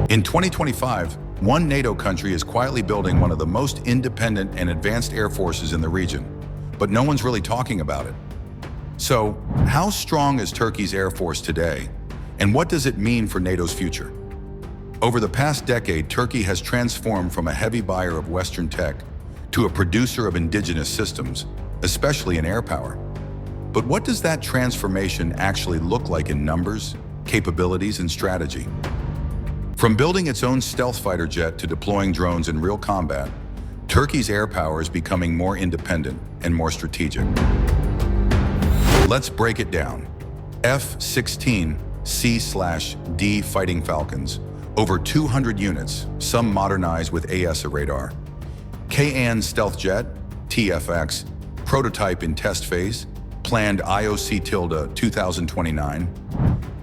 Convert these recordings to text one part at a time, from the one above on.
In 2025, one NATO country is quietly building one of the most independent and advanced air forces in the region, but no one's really talking about it. So, how strong is Turkey's Air Force today, and what does it mean for NATO's future? Over the past decade, Turkey has transformed from a heavy buyer of Western tech to a producer of indigenous systems, especially in air power. But what does that transformation actually look like in numbers, capabilities, and strategy? From building its own stealth fighter jet to deploying drones in real combat, Turkey's air power is becoming more independent and more strategic. Let's break it down. F-16 C/D Fighting Falcons, over 200 units, some modernized with AESA radar. KAAN stealth jet, TFX, prototype in test phase, planned IOC 2029.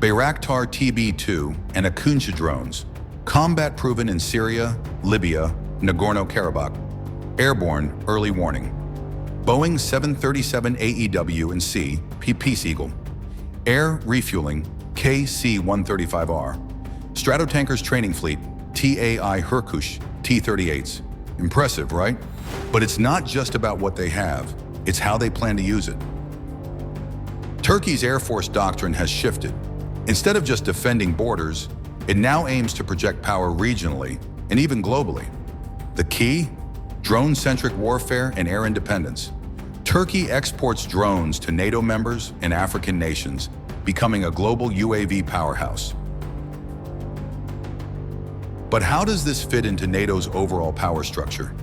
Bayraktar TB2 and Akıncı drones, combat-proven in Syria, Libya, Nagorno-Karabakh. Airborne early warning. Boeing 737 AEW and C, Peace Eagle. Air refueling, KC-135R. Stratotankers training fleet, TAI Hurkuş, T-38s. Impressive, right? But it's not just about what they have, it's how they plan to use it. Turkey's Air Force doctrine has shifted. Instead of just defending borders, it now aims to project power regionally and even globally. The key? Drone-centric warfare and air independence. Turkey exports drones to NATO members and African nations, becoming a global UAV powerhouse. But how does this fit into NATO's overall power structure?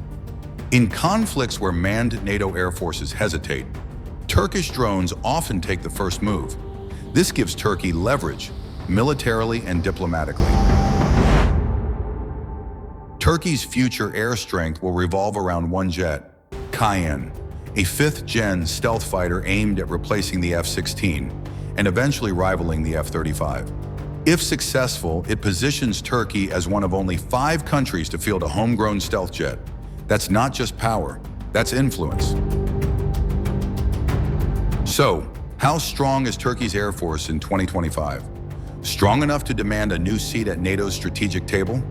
In conflicts where manned NATO air forces hesitate, Turkish drones often take the first move. This gives Turkey leverage, militarily and diplomatically. Turkey's future air strength will revolve around one jet, KAAN, a fifth-gen stealth fighter aimed at replacing the F-16 and eventually rivaling the F-35. If successful, it positions Turkey as one of only 5 countries to field a homegrown stealth jet. That's not just power, that's influence. So, how strong is Turkey's Air Force in 2025? Strong enough to demand a new seat at NATO's strategic table?